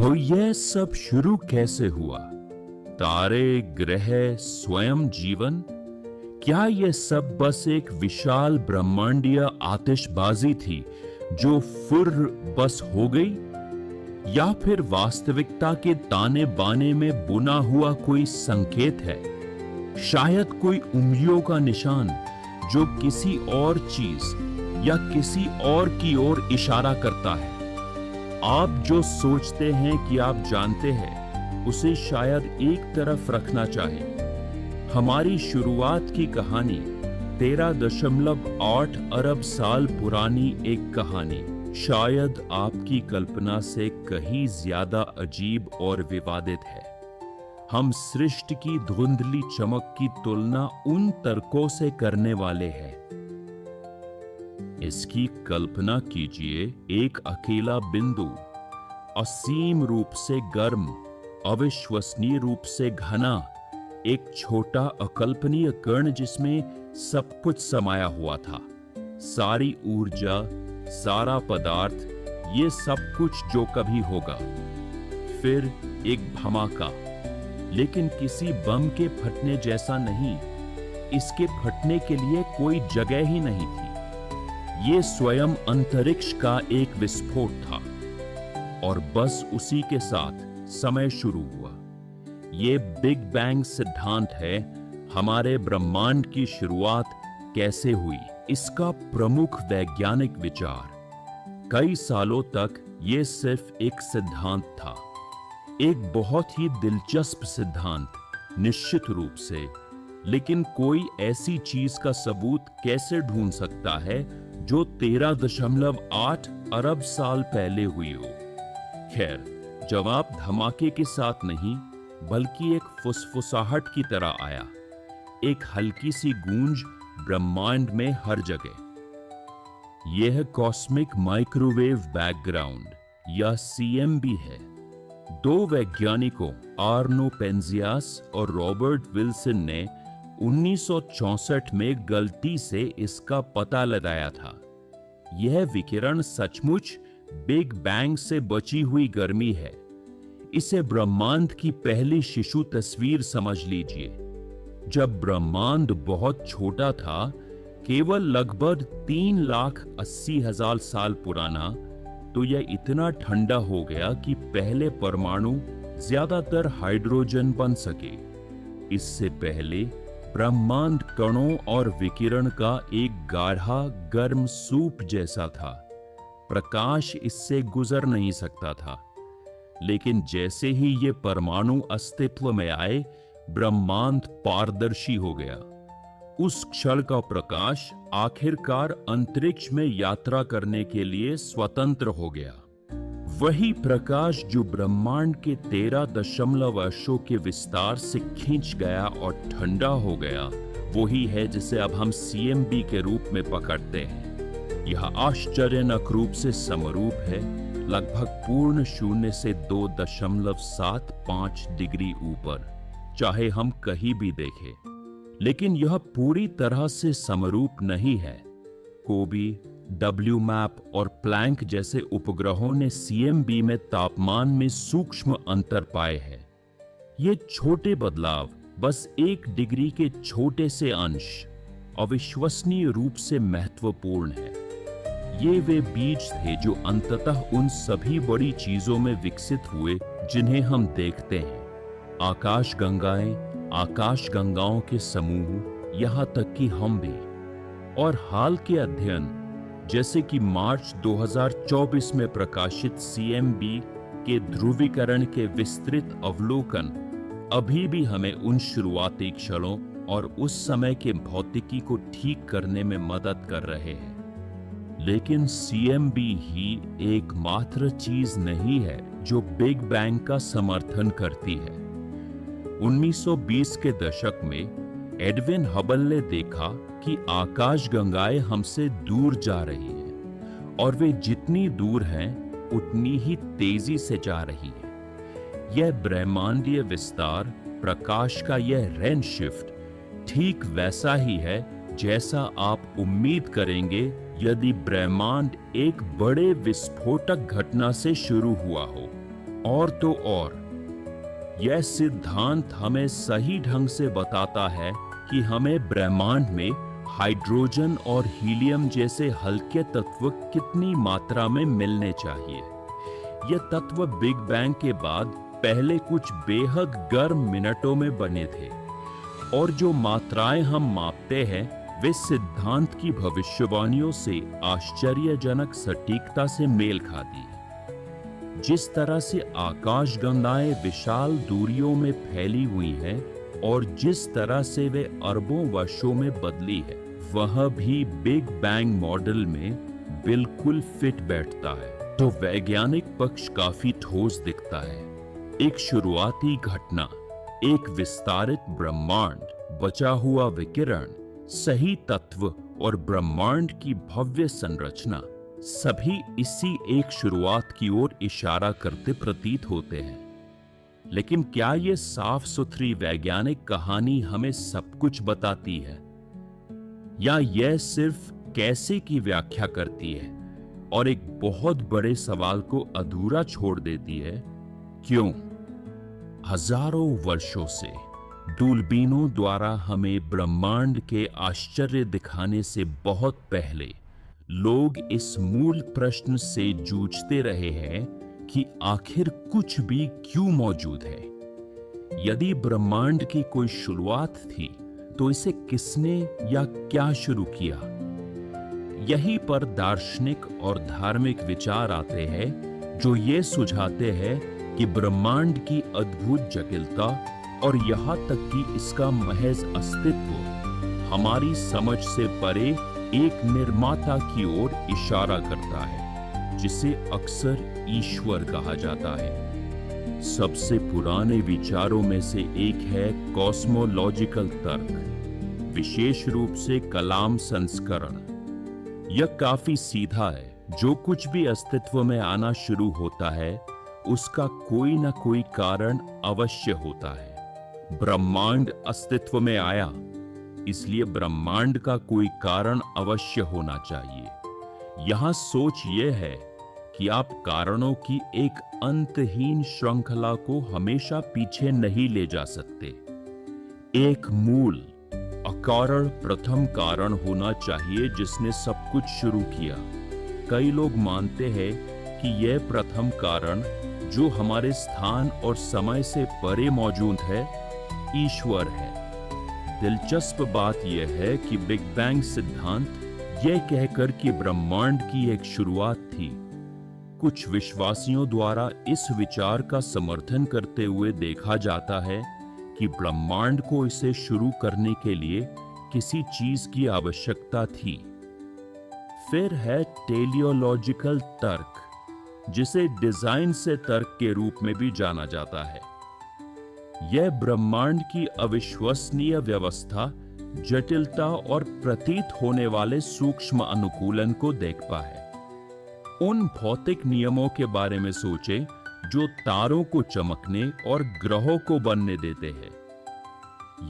तो यह सब शुरू कैसे हुआ? तारे, ग्रह, स्वयं जीवन? क्या यह सब बस एक विशाल ब्रह्मांडीय आतिशबाजी थी जो फिर बस हो गई? या फिर वास्तविकता के ताने बाने में बुना हुआ कोई संकेत है? शायद कोई उंगलियों का निशान जो किसी और चीज या किसी और की ओर इशारा करता है। आप जो सोचते हैं कि आप जानते हैं, उसे शायद एक तरफ रखना चाहें। हमारी शुरुआत की कहानी 13.8 अरब साल पुरानी एक कहानी शायद आपकी कल्पना से कहीं ज्यादा अजीब और विवादित है। हम सृष्टि की धुंधली चमक की तुलना उन तर्कों से करने वाले हैं। इसकी कल्पना कीजिए, एक अकेला बिंदु, असीम रूप से गर्म, अविश्वसनीय रूप से घना, एक छोटा अकल्पनीय कण जिसमें सब कुछ समाया हुआ था। सारी ऊर्जा, सारा पदार्थ, ये सब कुछ जो कभी होगा। फिर एक धमाका, लेकिन किसी बम के फटने जैसा नहीं। इसके फटने के लिए कोई जगह ही नहीं थी। ये स्वयं अंतरिक्ष का एक विस्फोट था और बस उसी के साथ समय शुरू हुआ। ये बिग बैंग सिद्धांत है, हमारे ब्रह्मांड की शुरुआत कैसे हुई, इसका प्रमुख वैज्ञानिक विचार। कई सालों तक ये सिर्फ एक सिद्धांत था, एक बहुत ही दिलचस्प सिद्धांत, निश्चित रूप से, लेकिन कोई ऐसी चीज का सबूत कैसे ढूंढ सकता है जो 13.8 अरब साल पहले हुई हो? खैर, जवाब धमाके के साथ नहीं, बल्कि एक फुसफुसाहट की तरह आया, एक हल्की सी गूंज ब्रह्मांड में हर जगह। यह कॉस्मिक माइक्रोवेव बैकग्राउंड या सीएमबी है। दो वैज्ञानिकों आर्नो पेंजियास और रॉबर्ट विल्सन ने 1964 में गलती से इसका पता लगाया था। यह विकिरण सचमुच बिग बैंग से बची हुई गर्मी है। इसे ब्रह्मांड की पहली शिशु तस्वीर समझ लीजिए। जब ब्रह्मांड बहुत छोटा था, केवल लगभग 3,80,000 साल पुराना, तो यह इतना ठंडा हो गया कि पहले परमाणु ज्यादातर हाइड्रोजन बन सके। इससे पहले ब्रह्मांड कणों और विकिरण का एक गाढ़ा गर्म सूप जैसा था। प्रकाश इससे गुजर नहीं सकता था। लेकिन जैसे ही ये परमाणु अस्तित्व में आए, ब्रह्मांड पारदर्शी हो गया। उस क्षण का प्रकाश आखिरकार अंतरिक्ष में यात्रा करने के लिए स्वतंत्र हो गया। वही प्रकाश जो ब्रह्मांड के 13 वर्षों के विस्तार से खींच गया और ठंडा हो गया, वही है जिसे अब हम सीएमबी के रूप में पकड़ते हैं। यह आश्चर्यजनक रूप से समरूप है, लगभग पूर्ण शून्य से 2.75 डिग्री ऊपर, चाहे हम कहीं भी देखें। लेकिन यह पूरी तरह से समरूप नहीं है। कोबी, WMAP और प्लैंक जैसे उपग्रहों ने सीएमबी में तापमान में सूक्ष्म अंतर पाए हैं। ये छोटे बदलाव, बस 1 डिग्री के छोटे से अंश, अविश्वसनीय रूप से महत्वपूर्ण है। ये वे बीज थे जो अंततः उन सभी बड़ी चीजों में विकसित हुए जिन्हें हम देखते हैं। आकाशगंगाएं, आकाशगंगाओं के समूह, यहाँ तक कि हम भी। और हाल के अध्ययन, जैसे कि मार्च 2024 में प्रकाशित सीएमबी के ध्रुवीकरण के विस्तृत अवलोकन, अभी भी हमें उन शुरुआती क्षणों और उस समय के भौतिकी को ठीक करने में मदद कर रहे हैं। लेकिन सीएमबी ही एकमात्र चीज नहीं है जो बिग बैंग का समर्थन करती है। 1920 के दशक में एडविन हबल ने देखा कि आकाशगंगाएं हमसे दूर जा रही हैं और वे जितनी दूर हैं उतनी ही तेजी से जा रही है। यह ब्रह्मांडीय विस्तार, प्रकाश का यह रेन शिफ्ट, ठीक वैसा ही है जैसा आप उम्मीद करेंगे यदि ब्रह्मांड एक बड़े विस्फोटक घटना से शुरू हुआ हो। और तो और यह सिद्धांत हमें सही ढंग से बताता है कि हमें ब्रह्मांड में हाइड्रोजन और हीलियम जैसे हल्के तत्व कितनी मात्रा में मिलने चाहिए। ये तत्व बिग बैंग के बाद पहले कुछ बेहद गर्म मिनटों में बने थे और जो मात्राएं हम मापते हैं वे सिद्धांत की भविष्यवाणियों से आश्चर्यजनक सटीकता से मेल खाती है। जिस तरह से आकाशगंगाएं विशाल दूरियों में फैली हुई हैं और जिस तरह से वे अरबों वर्षों में बदली है, वह भी बिग बैंग मॉडल में बिल्कुल फिट बैठता है। तो वैज्ञानिक पक्ष काफी ठोस दिखता है। एक शुरुआती घटना, एक विस्तारित ब्रह्मांड, बचा हुआ विकिरण, सही तत्व और ब्रह्मांड की भव्य संरचना सभी इसी एक शुरुआत की ओर इशारा करते प्रतीत होते हैं। लेकिन क्या ये साफ सुथरी वैज्ञानिक कहानी हमें सब कुछ बताती है, या यह सिर्फ कैसे की व्याख्या करती है और एक बहुत बड़े सवाल को अधूरा छोड़ देती है? क्यों? हजारों वर्षों से दूरबीनों द्वारा हमें ब्रह्मांड के आश्चर्य दिखाने से बहुत पहले लोग इस मूल प्रश्न से जूझते रहे हैं कि आखिर कुछ भी क्यों मौजूद है। यदि ब्रह्मांड की कोई शुरुआत थी तो इसे किसने या क्या शुरू किया? यहीं पर दार्शनिक और धार्मिक विचार आते हैं जो ये सुझाते हैं कि ब्रह्मांड की अद्भुत जटिलता और यहाँ तक कि इसका महज अस्तित्व हमारी समझ से परे एक निर्माता की ओर इशारा करता है, जिसे अक्सर ईश्वर कहा जाता है। सबसे पुराने विचारों में से एक है कॉस्मोलॉजिकल तर्क, विशेष रूप से कलाम संस्करण। यह काफी सीधा है। जो कुछ भी अस्तित्व में आना शुरू होता है उसका कोई ना कोई कारण अवश्य होता है। ब्रह्मांड अस्तित्व में आया, इसलिए ब्रह्मांड का कोई कारण अवश्य होना चाहिए। यहां सोच यह है कि आप कारणों की एक अंतहीन श्रृंखला को हमेशा पीछे नहीं ले जा सकते। एक मूल अकारण प्रथम कारण होना चाहिए जिसने सब कुछ शुरू किया। कई लोग मानते हैं कि यह प्रथम कारण, जो हमारे स्थान और समय से परे मौजूद है, ईश्वर है। दिलचस्प बात यह है कि बिग बैंग सिद्धांत यह कहकर कि ब्रह्मांड की एक शुरुआत थी, कुछ विश्वासियों द्वारा इस विचार का समर्थन करते हुए देखा जाता है कि ब्रह्मांड को इसे शुरू करने के लिए किसी चीज की आवश्यकता थी। फिर है टेलियोलॉजिकल तर्क, जिसे डिजाइन से तर्क के रूप में भी जाना जाता है। यह ब्रह्मांड की अविश्वसनीय व्यवस्था, जटिलता और प्रतीत होने वाले सूक्ष्म अनुकूलन को देखता है। उन भौतिक नियमों के बारे में सोचें जो तारों को चमकने और ग्रहों को बनने देते हैं,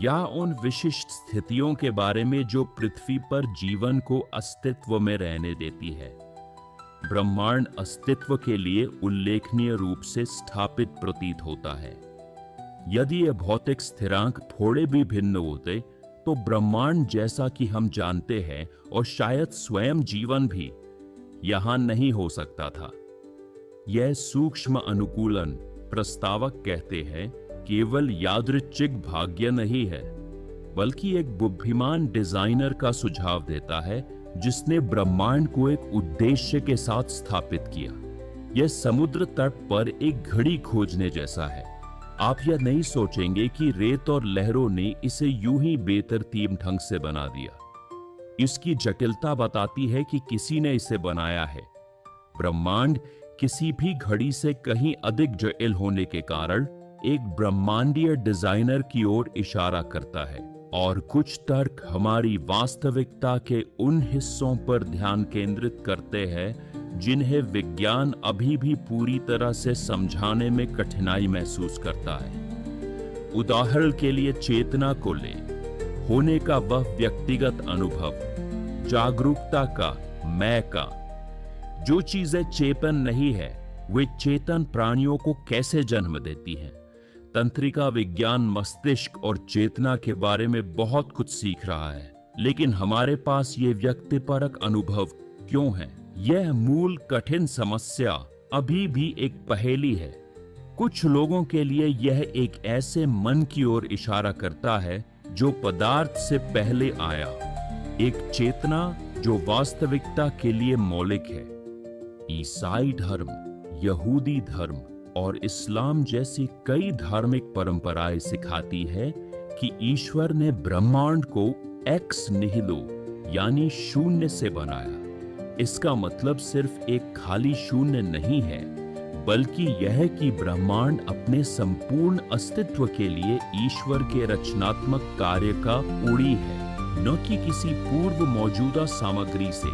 या उन विशिष्ट स्थितियों के बारे में जो पृथ्वी पर जीवन को अस्तित्व में रहने देती है। ब्रह्मांड अस्तित्व के लिए उल्लेखनीय रूप से स्थापित प्रतीत होता है। यदि ये भौतिक स्थिरांक थोड़े भी भिन्न होते तो ब्रह्मांड जैसा कि हम जानते हैं और शायद स्वयं जीवन भी यहां नहीं हो सकता था। यह सूक्ष्म अनुकूलन, प्रस्तावक कहते हैं, केवल यादृच्छिक भाग्य नहीं है, बल्कि एक बुद्धिमान डिजाइनर का सुझाव देता है जिसने ब्रह्मांड को एक उद्देश्य के साथ स्थापित किया। यह समुद्र तट पर एक घड़ी खोजने जैसा है। आप यह नहीं सोचेंगे कि रेत और लहरों ने इसे यूं ही बेतरतीब ढंग से बना दिया। इसकी जटिलता बताती है कि किसी ने इसे बनाया है। ब्रह्मांड किसी भी घड़ी से कहीं अधिक जटिल होने के कारण एक ब्रह्मांडीय डिजाइनर की ओर इशारा करता है। और कुछ तर्क हमारी वास्तविकता के उन हिस्सों पर ध्यान केंद्रित करते हैं जिन्हें विज्ञान अभी भी पूरी तरह से समझाने में कठिनाई महसूस करता है। उदाहरण के लिए चेतना को ले, होने का वह व्यक्तिगत अनुभव, जागरूकता का, मैं का। जो चीजें चेतन नहीं है वे चेतन प्राणियों को कैसे जन्म देती हैं। तंत्रिका विज्ञान मस्तिष्क और चेतना के बारे में बहुत कुछ सीख रहा है, लेकिन हमारे पास ये व्यक्तिपरक अनुभव क्यों है? यह मूल कठिन समस्या अभी भी एक पहेली है। कुछ लोगों के लिए यह एक ऐसे मन की ओर इशारा करता है जो पदार्थ से पहले आया, एक चेतना जो वास्तविकता के लिए मौलिक है। ईसाई धर्म, यहूदी धर्म और इस्लाम जैसी कई धार्मिक परंपराएं सिखाती है कि ईश्वर ने ब्रह्मांड को एक्स निहिलो यानी शून्य से बनाया। इसका मतलब सिर्फ एक खाली शून्य नहीं है, बल्कि यह कि ब्रह्मांड अपने संपूर्ण अस्तित्व के लिए ईश्वर के रचनात्मक कार्य का उड़ी है, न कि किसी पूर्व मौजूदा सामग्री से।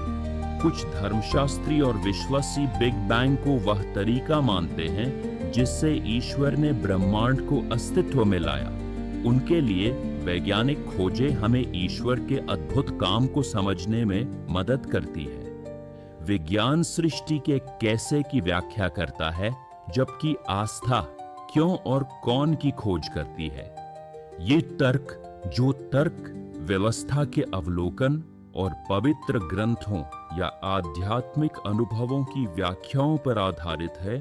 कुछ धर्मशास्त्री और विश्वासी बिग बैंग को वह तरीका मानते हैं जिससे ईश्वर ने ब्रह्मांड को अस्तित्व में लाया। उनके लिए वैज्ञानिक खोजें हमें ईश्वर के अद्भुत काम को समझने में मदद करती है। विज्ञान सृष्टि के कैसे की व्याख्या करता है, जबकि आस्था क्यों और कौन की खोज करती है। ये तर्क व्यवस्था के अवलोकन और पवित्र ग्रंथों या आध्यात्मिक अनुभवों की व्याख्याओं पर आधारित है,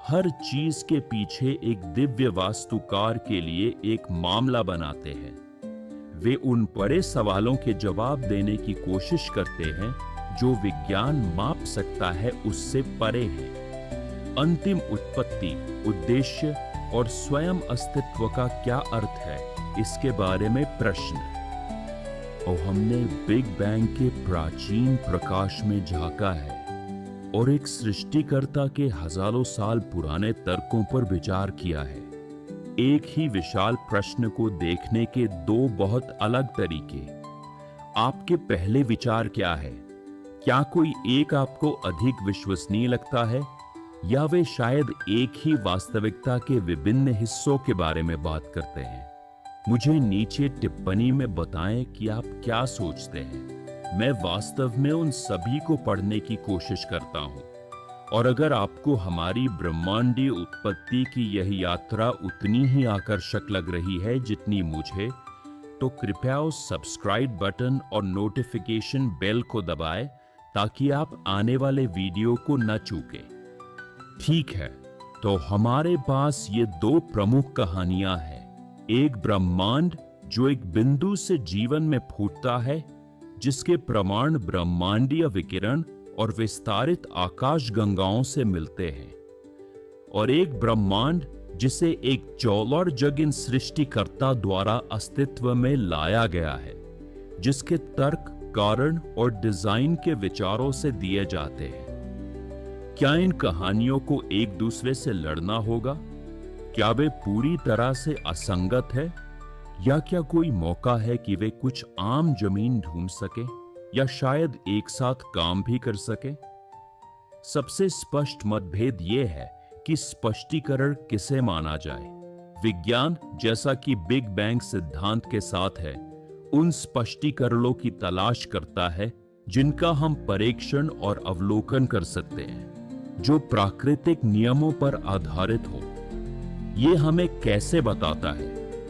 हर चीज के पीछे एक दिव्य वास्तुकार के लिए एक मामला बनाते हैं। वे उन बड़े सवालों के जवाब देने की कोशिश करते हैं जो विज्ञान माप सकता है उससे परे है। अंतिम उत्पत्ति, उद्देश्य और स्वयं अस्तित्व का क्या अर्थ है, इसके बारे में प्रश्न। और हमने बिग बैंग के प्राचीन प्रकाश में झांका है और एक सृष्टिकर्ता के हजारों साल पुराने तर्कों पर विचार किया है। एक ही विशाल प्रश्न को देखने के दो बहुत अलग तरीके। आपके पहले विचार क्या है? क्या कोई एक आपको अधिक विश्वसनीय लगता है, या वे शायद एक ही वास्तविकता के विभिन्न हिस्सों के बारे में बात करते हैं? मुझे नीचे टिप्पणी में बताएं कि आप क्या सोचते हैं। मैं वास्तव में उन सभी को पढ़ने की कोशिश करता हूं, और अगर आपको हमारी ब्रह्मांडीय उत्पत्ति की यह यात्रा उतनी ही आकर्षक लग रही है जितनी मुझे, तो कृपया उस सब्सक्राइब बटन और नोटिफिकेशन बेल को दबाएं ताकि आप आने वाले वीडियो को न चूकें। ठीक है, तो हमारे पास ये दो प्रमुख कहानियां हैं। एक ब्रह्मांड जो एक बिंदु से जीवन में फूटता है, जिसके प्रमाण ब्रह्मांडीय विकिरण और विस्तारित आकाश गंगाओं से मिलते हैं, और एक ब्रह्मांड जिसे एक जौलर जगिन सृष्टिकर्ता द्वारा अस्तित्व में लाया गया है, जिसके तर्क, कारण और डिजाइन के विचारों से दिए जाते हैं। क्या इन कहानियों को एक दूसरे से लड़ना होगा? क्या वे पूरी तरह से असंगत है, या क्या कोई मौका है कि वे कुछ आम जमीन ढूंढ सके, या शायद एक साथ काम भी कर सके? सबसे स्पष्ट मतभेद यह है कि स्पष्टीकरण किसे माना जाए। विज्ञान, जैसा कि बिग बैंग सिद्धांत के साथ है, उन स्पष्टीकरणों की तलाश करता है जिनका हम परीक्षण और अवलोकन कर सकते हैं, जो प्राकृतिक नियमों पर आधारित हो। ये हमें कैसे बताता है?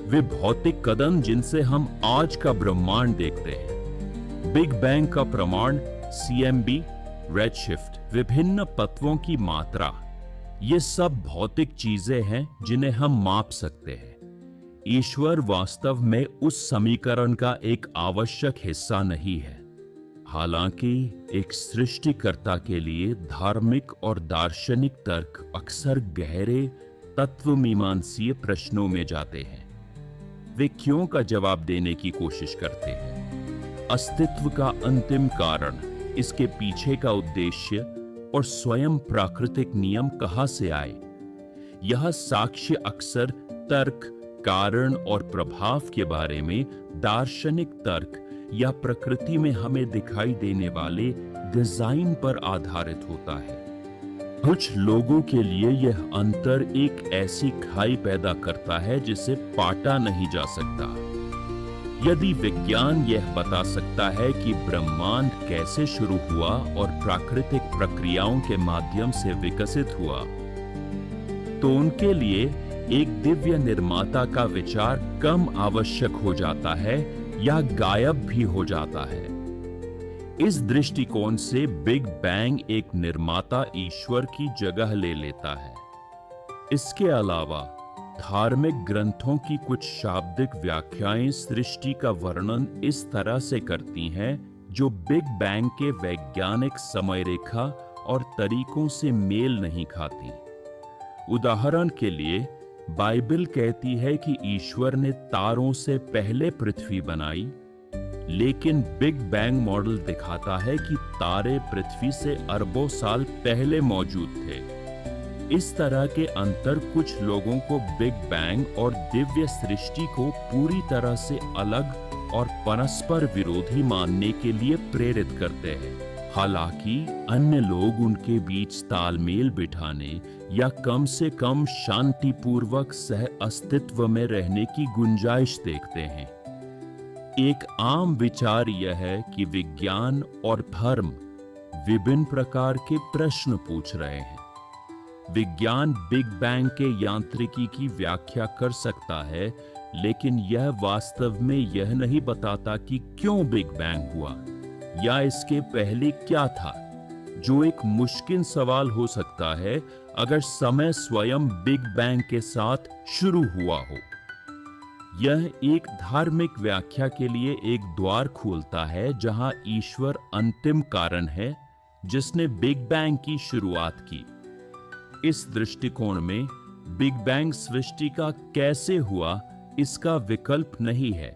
वे भौतिक कदम जिनसे हम आज का ब्रह्मांड देखते हैं। बिग बैंग का प्रमाण, CMB, रेडशिफ्ट, विभिन्न तत्वों की मात्रा, ये सब भौतिक चीजें हैं जिन्हें हम माप सकते हैं। ईश्वर वास्तव में उस समीकरण का एक आवश्यक हिस्सा नहीं है। हालांकि एक सृष्टिकर्ता के लिए धार्मिक और दार्शनिक तर्क अक्सर गहरे तत्वमीमांसीय प्रश्नों में जाते हैं। वे क्यों का जवाब देने की कोशिश करते हैं। अस्तित्व का अंतिम कारण, इसके पीछे का उद्देश्य और स्वयं प्राकृतिक नियम कहां से आए। यह साक्ष्य अक्सर तर्क, कारण और प्रभाव के बारे में दार्शनिक तर्क या प्रकृति में हमें दिखाई देने वाले डिजाइन पर आधारित होता है। कुछ लोगों के लिए यह अंतर एक ऐसी खाई पैदा करता है जिसे पाटा नहीं जा सकता। यदि विज्ञान यह बता सकता है कि ब्रह्मांड कैसे शुरू हुआ और प्राकृतिक प्रक्रियाओं के माध्यम से विकसित हुआ, तो उनके लिए एक दिव्य निर्माता का विचार कम आवश्यक हो जाता है या गायब भी हो जाता है। इस दृष्टिकोण से बिग बैंग एक निर्माता ईश्वर की जगह ले लेता है। इसके अलावा धार्मिक ग्रंथों की कुछ शाब्दिक व्याख्याएं सृष्टि का वर्णन इस तरह से करती हैं जो बिग बैंग के वैज्ञानिक समय रेखा और तरीकों से मेल नहीं खाती। उदाहरण के लिए बाइबल कहती है कि ईश्वर ने तारों से पहले पृथ्वी बनाई, लेकिन बिग बैंग मॉडल दिखाता है कि तारे पृथ्वी से अरबों साल पहले मौजूद थे। इस तरह के अंतर कुछ लोगों को बिग बैंग और दिव्य सृष्टि को पूरी तरह से अलग और परस्पर विरोधी मानने के लिए प्रेरित करते हैं। हालांकि अन्य लोग उनके बीच तालमेल बिठाने या कम से कम शांतिपूर्वक सह अस्तित्व में रहने की गुंजाइश देखते हैं। एक आम विचार यह है कि विज्ञान और धर्म विभिन्न प्रकार के प्रश्न पूछ रहे हैं। विज्ञान बिग बैंग के यांत्रिकी की व्याख्या कर सकता है, लेकिन यह वास्तव में यह नहीं बताता कि क्यों बिग बैंग हुआ या इसके पहले क्या था, जो एक मुश्किल सवाल हो सकता है अगर समय स्वयं बिग बैंग के साथ शुरू हुआ हो। यह एक धार्मिक व्याख्या के लिए एक द्वार खोलता है जहां ईश्वर अंतिम कारण है जिसने बिग बैंग की शुरुआत की। इस दृष्टिकोण में बिग बैंग सृष्टि का कैसे हुआ इसका विकल्प नहीं है।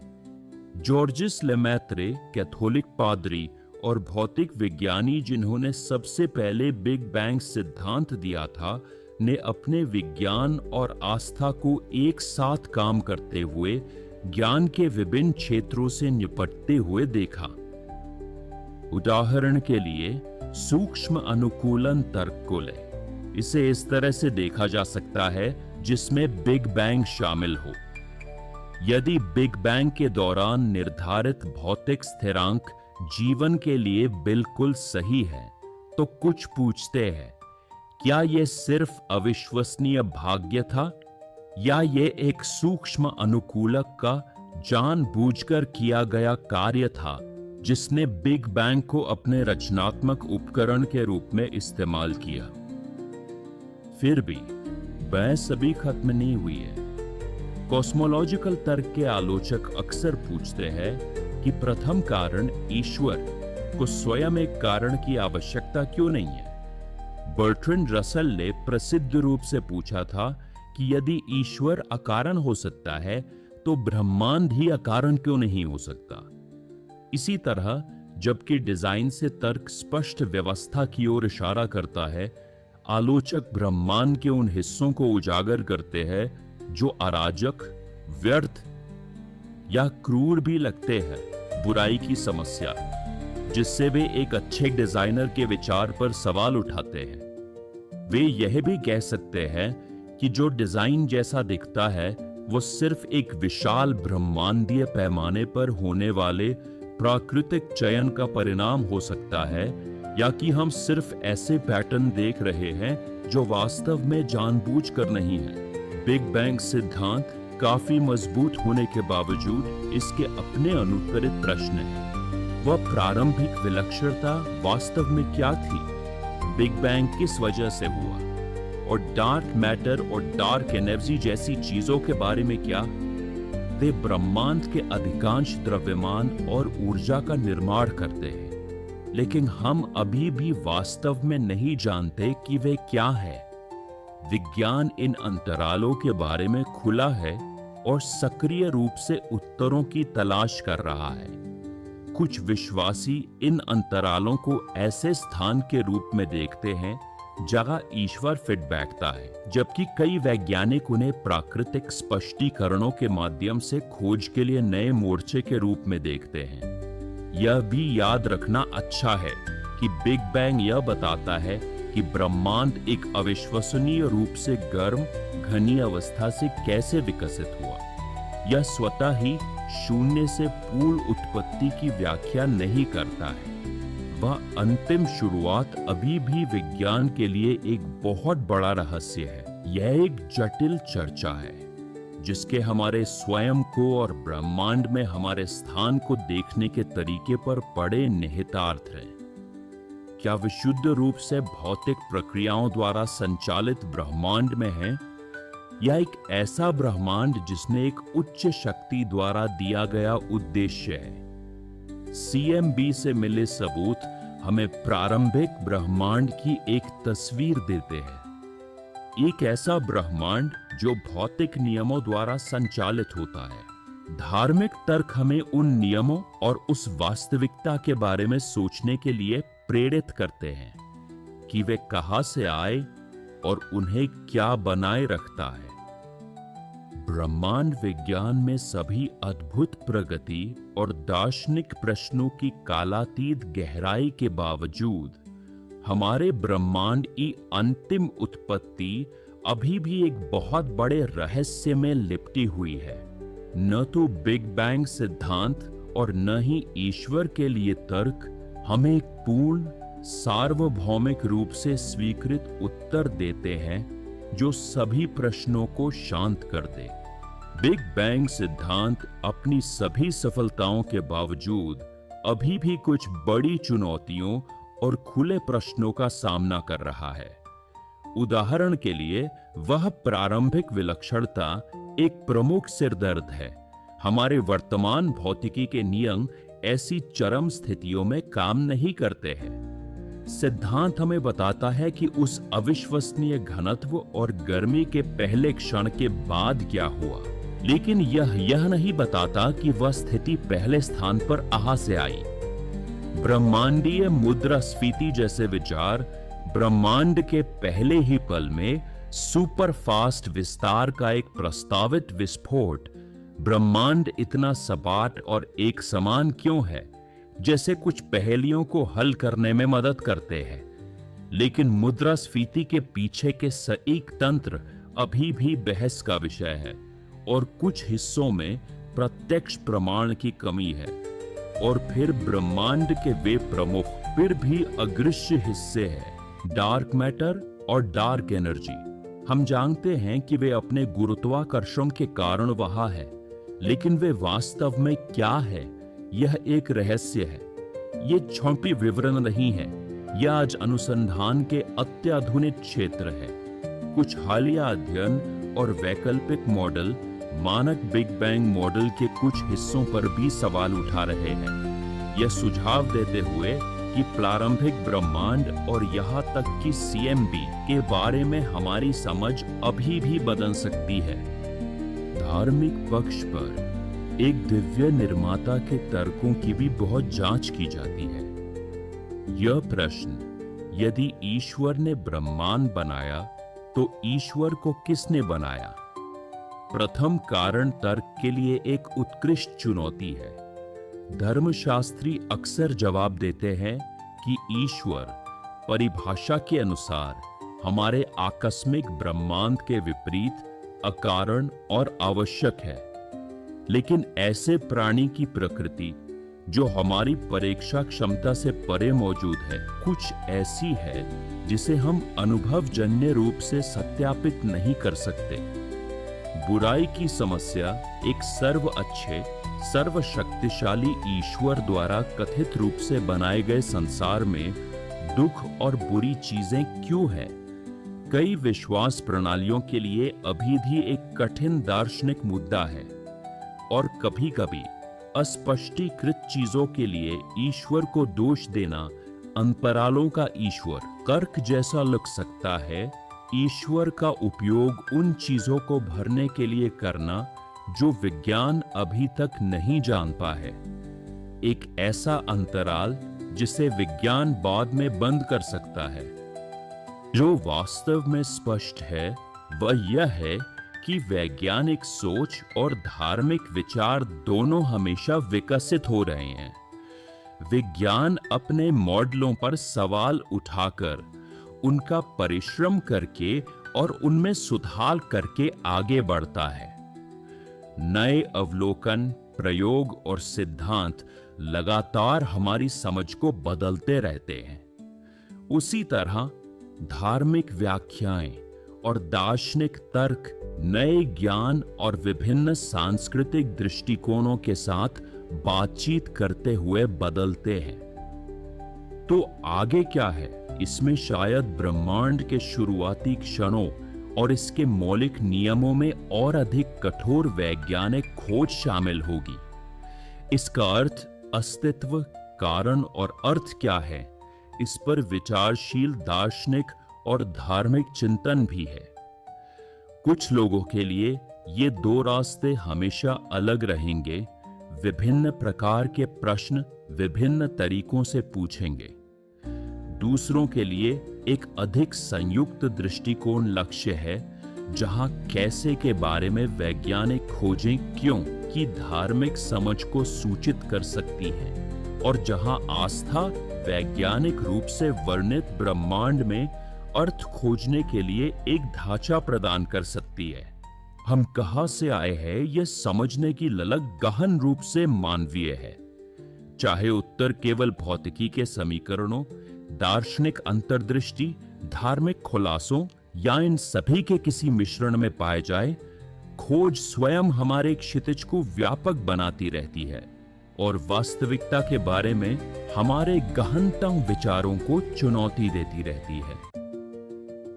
जॉर्जिस लेमैत्रे, कैथोलिक पादरी और भौतिक विज्ञानी जिन्होंने सबसे पहले बिग बैंग सिद्धांत दिया था, ने अपने विज्ञान और आस्था को एक साथ काम करते हुए ज्ञान के विभिन्न क्षेत्रों से निपटते हुए देखा। उदाहरण के लिए सूक्ष्म अनुकूलन तर्क को लें। इसे इस तरह से देखा जा सकता है जिसमें बिग बैंग शामिल हो। यदि बिग बैंग के दौरान निर्धारित भौतिक स्थिरांक जीवन के लिए बिल्कुल सही है, तो कुछ पूछते हैं, क्या यह सिर्फ अविश्वसनीय भाग्य था या यह एक सूक्ष्म अनुकूलक का जानबूझकर किया गया कार्य था जिसने बिग बैंग को अपने रचनात्मक उपकरण के रूप में इस्तेमाल किया। फिर भी बहस अभी खत्म नहीं हुई है। कॉस्मोलॉजिकल तर्क के आलोचक अक्सर पूछते हैं कि प्रथम कारण ईश्वर को स्वयं एक कारण की आवश्यकता क्यों नहीं है। बर्ट्रैंड रसल ने प्रसिद्ध रूप से पूछा था कि यदि ईश्वर अकारण हो सकता है तो ब्रह्मांड ही अकारण क्यों नहीं हो सकता। इसी तरह जबकि डिजाइन से तर्क स्पष्ट व्यवस्था की ओर इशारा करता है, आलोचक ब्रह्मांड के उन हिस्सों को उजागर करते हैं जो अराजक, व्यर्थ या क्रूर भी लगते हैं। बुराई की समस्या जिससे वे एक अच्छे डिजाइनर के विचार पर सवाल उठाते हैं। वे यह भी कह सकते हैं कि जो डिजाइन जैसा दिखता है वो सिर्फ एक विशाल ब्रह्मांडीय पैमाने पर होने वाले प्राकृतिक चयन का परिणाम हो सकता है, या कि हम सिर्फ ऐसे पैटर्न देख रहे हैं जो वास्तव में जानबूझकर नहीं है। बिग बैंग सिद्धांत काफी मजबूत होने के बावजूद इसके अपने अनुत्तरित प्रश्न हैं। वह प्रारंभिक विलक्षणता वास्तव में क्या थी? बिग बैंग किस वजह से हुआ? और डार्क मैटर और डार्क एनर्जी जैसी चीजों के बारे में क्या? वे ब्रह्मांड के अधिकांश द्रव्यमान और ऊर्जा का निर्माण करते हैं, लेकिन हम अभी भी वास्तव में नहीं जानते कि वे क्या है। विज्ञान इन अंतरालों के बारे में खुला है और सक्रिय रूप से उत्तरों की तलाश कर रहा है। कुछ विश्वासी इन अंतरालों को ऐसे स्थान के रूप में देखते हैं जहां ईश्वर फिट बैठता है, जबकि कई वैज्ञानिक उन्हें प्राकृतिक स्पष्टीकरणों के माध्यम से खोज के लिए नए मोर्चे के रूप में देखते हैं। यह भी याद रखना अच्छा है कि बिग बैंग यह बताता है कि ब्रह्मांड एक अविश्वसनीय रूप से गर्म, घनी अवस्था से कैसे विकसित हुआ। यह स्वतः ही शून्य से पूर्ण उत्पत्ति की व्याख्या नहीं करता है। वह अंतिम शुरुआत अभी भी विज्ञान के लिए एक बहुत बड़ा रहस्य है। यह एक जटिल चर्चा है जिसके हमारे स्वयं को और ब्रह्मांड में हमारे स्थान को देखने के तरीके पर बड़े निहितार्थ हैं। क्या विशुद्ध रूप से भौतिक प्रक्रियाओं द्वारा संचालित ब्रह्मांड में है, या एक ऐसा ब्रह्मांड जिसने एक उच्च शक्ति द्वारा दिया गया उद्देश्य है? CMB से मिले सबूत हमें प्रारंभिक ब्रह्मांड की एक तस्वीर देते हैं। एक ऐसा ब्रह्मांड जो भौतिक नियमों द्वारा संचालित होता है। धार्मिक तर्क हमें उन नियमों और उस वास्तविकता के बारे में सोचने के लिए प्रेरित करते हैं कि वे कहां से आए और उन्हें क्या बनाए रखता है। ब्रह्मांड विज्ञान में सभी अद्भुत प्रगति और दार्शनिक प्रश्नों की कालातीत गहराई के बावजूद हमारे ब्रह्मांड की अंतिम उत्पत्ति अभी भी एक बहुत बड़े रहस्य में लिपटी हुई है। न तो बिग बैंग सिद्धांत और न ही ईश्वर के लिए तर्क हमें एक पूर्ण सार्वभौमिक रूप से स्वीकृत उत्तर देते हैं जो सभी प्रश्नों को शांत कर दे। बिग बैंग सिद्धांत अपनी सभी सफलताओं के बावजूद अभी भी कुछ बड़ी चुनौतियों और खुले प्रश्नों का सामना कर रहा है। उदाहरण के लिए, वह प्रारंभिक विलक्षणता एक प्रमुख सिरदर्द है। हमारे वर्तमान भौतिकी के नियम ऐसी चरम स्थितियों में काम नहीं करते हैं। सिद्धांत हमें बताता है कि उस अविश्वसनीय घनत्व और गर्मी के पहले क्षण के बाद क्या हुआ, लेकिन यह नहीं बताता कि वह स्थिति पहले स्थान पर कहां से आई। ब्रह्मांडीय मुद्रास्फीति जैसे विचार ब्रह्मांड के पहले ही पल में सुपर फास्ट विस्तार का एक प्रस्तावित विस्फोट, ब्रह्मांड इतना सपाट और एक समान क्यों है, जैसे कुछ पहेलियों को हल करने में मदद करते हैं। लेकिन मुद्रास्फीति के पीछे के सटीक तंत्र अभी भी बहस का विषय है और कुछ हिस्सों में प्रत्यक्ष प्रमाण की कमी है। और फिर ब्रह्मांड के वे प्रमुख फिर भी अदृश्य हिस्से हैं, डार्क मैटर और डार्क एनर्जी। हम जानते हैं कि वे अपने गुरुत्वाकर्षण के कारण वहां है, लेकिन वे वास्तव में क्या है, यह एक रहस्य है। ये छोटी विवरण नहीं है, यह आज अनुसंधान के अत्याधुनिक क्षेत्र है। कुछ हालिया अध्ययन और वैकल्पिक मॉडल मानक बिग बैंग मॉडल के कुछ हिस्सों पर भी सवाल उठा रहे हैं, यह सुझाव देते हुए कि प्रारंभिक ब्रह्मांड और यहाँ तक कि CMB के बारे में हमारी समझ अभी भी बदल सकती है। धार्मिक पक्ष पर एक दिव्य निर्माता के तर्कों की भी बहुत जांच की जाती है। यह प्रश्न, यदि ईश्वर ने ब्रह्मांड बनाया तो ईश्वर को किसने बनाया, प्रथम कारण तर्क के लिए एक उत्कृष्ट चुनौती है। धर्मशास्त्री अक्सर जवाब देते हैं कि ईश्वर परिभाषा के अनुसार हमारे आकस्मिक ब्रह्मांड के विपरीत अकारण और आवश्यक है। लेकिन ऐसे प्राणी की प्रकृति जो हमारी परीक्षा क्षमता से परे मौजूद है, कुछ ऐसी है जिसे हम अनुभवजन्य रूप से सत्यापित नहीं कर सकते। बुराई की समस्या एक सर्व अच्छे, सर्वशक्तिशाली ईश्वर द्वारा कथित रूप से बनाए गए संसार में दुख और बुरी चीजें क्यों है, कई विश्वास प्रणालियों के लिए अभी भी एक कठिन दार्शनिक मुद्दा है। और कभी-कभी अस्पष्टीकृत चीजों के लिए ईश्वर को दोष देना अंतरालों का ईश्वर कर्क जैसा लग सकता है। ईश्वर का उपयोग उन चीजों को भरने के लिए करना जो विज्ञान अभी तक नहीं जानता है, एक ऐसा अंतराल जिसे विज्ञान बाद में बंद कर सकता है। जो वास्तव में स्पष्ट है वह यह है कि वैज्ञानिक सोच और धार्मिक विचार दोनों हमेशा विकसित हो रहे हैं। विज्ञान अपने मॉडलों पर सवाल उठाकर, उनका परिश्रम करके और उनमें सुधार करके आगे बढ़ता है। नए अवलोकन, प्रयोग और सिद्धांत लगातार हमारी समझ को बदलते रहते हैं। उसी तरह धार्मिक व्याख्याएं और दार्शनिक तर्क नए ज्ञान और विभिन्न सांस्कृतिक दृष्टिकोणों के साथ बातचीत करते हुए बदलते हैं। तो आगे क्या है? इसमें शायद ब्रह्मांड के शुरुआती क्षणों और इसके मौलिक नियमों में और अधिक कठोर वैज्ञानिक खोज शामिल होगी। इसका अर्थ, अस्तित्व, कारण और अर्थ क्या है, इस पर विचारशील दार्शनिक और धार्मिक चिंतन भी है। कुछ लोगों के लिए ये दो रास्ते हमेशा अलग रहेंगे, विभिन्न प्रकार के प्रश्न विभिन्न तरीकों से पूछेंगे। दूसरों के लिए एक अधिक संयुक्त दृष्टिकोण लक्ष्य है, जहां कैसे के बारे में वैज्ञानिक खोजें क्यों की धार्मिक समझ को सूचित कर सकती हैं, और जहां आस्था वैज्ञानिक रूप से वर्णित ब्रह्मांड में अर्थ खोजने के लिए एक ढांचा प्रदान कर सकती है। हम कहां से आए हैं यह समझने की ललक गहन रूप से मानवीय है। चाहे उत्तर केवल भौतिकी के समीकरणों, दार्शनिक अंतर्दृष्टि, धार्मिक खुलासों या इन सभी के किसी मिश्रण में पाए जाए, खोज स्वयं हमारे क्षितिज को व्यापक बनाती रहती है और वास्तविकता के बारे में हमारे गहनतम विचारों को चुनौती देती रहती है।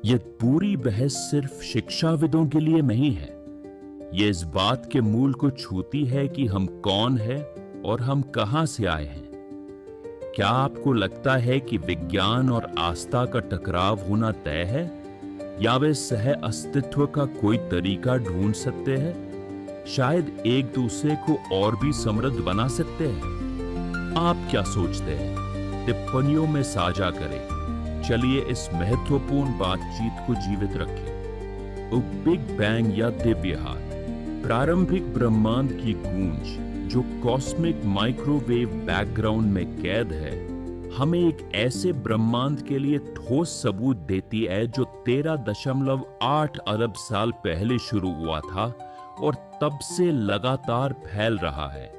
यह पूरी बहस सिर्फ शिक्षाविदों के लिए नहीं है। यह इस बात के मूल को छूती है कि हम कौन हैं और हम कहां से आए हैं। क्या आपको लगता है कि विज्ञान और आस्था का टकराव होना तय है, या वे सह अस्तित्व का कोई तरीका ढूंढ सकते हैं? शायद एक दूसरे को और भी समृद्ध बना सकते हैं। आप क्या सोचते हैं? टिप्पणियों में साझा करें। चलिए इस महत्वपूर्ण बातचीत को जीवित रखें। बिग बैंग या दिव्यहार, प्रारंभिक ब्रह्मांड की गूंज जो कॉस्मिक माइक्रोवेव बैकग्राउंड में कैद है, हमें एक ऐसे ब्रह्मांड के लिए ठोस सबूत देती है जो 13.8 अरब साल पहले शुरू हुआ था और तब से लगातार फैल रहा है।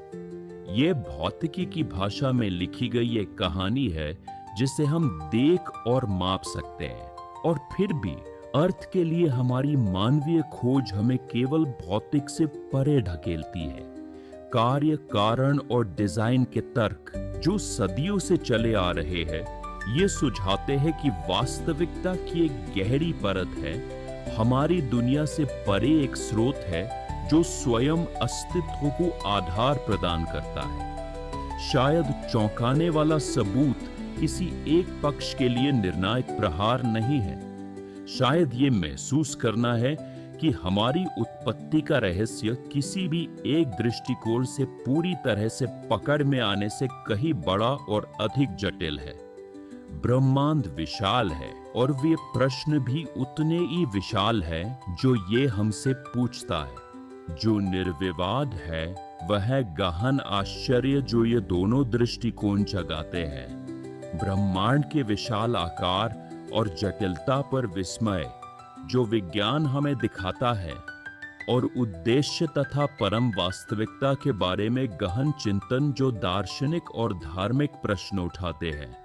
यह भौतिकी की भाषा में लिखी गई एक कहानी है जिसे हम देख और माप सकते हैं, और फिर भी अर्थ के लिए हमारी मानवीय खोज हमें केवल भौतिक से परे ढकेलती है। कार्य, कारण और डिजाइन के तर्क जो सदियों से चले आ रहे हैं, ये सुझाते हैं कि वास्तविकता की एक गहरी परत है, हमारी दुनिया से परे एक स्रोत है जो स्वयं अस्तित्व को आधार प्रदान करता है। शायद चौंकाने वाला सबूत किसी एक पक्ष के लिए निर्णायक प्रहार नहीं है। शायद ये महसूस करना है कि हमारी उत्पत्ति का रहस्य किसी भी एक दृष्टिकोण से पूरी तरह से पकड़ में आने से कहीं बड़ा और अधिक जटिल है। ब्रह्मांड विशाल है और वे प्रश्न भी उतने ही विशाल है जो ये हमसे पूछता है। जो निर्विवाद है वह गहन आश्चर्य जो ये दोनों दृष्टिकोण जगाते हैं। ब्रह्मांड के विशाल आकार और जटिलता पर विस्मय जो विज्ञान हमें दिखाता है, और उद्देश्य तथा परम वास्तविकता के बारे में गहन चिंतन जो दार्शनिक और धार्मिक प्रश्न उठाते हैं।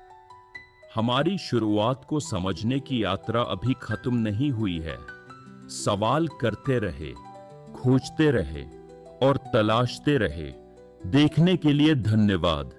हमारी शुरुआत को समझने की यात्रा अभी खत्म नहीं हुई है। सवाल करते रहे, खोजते रहे और तलाशते रहे। देखने के लिए धन्यवाद।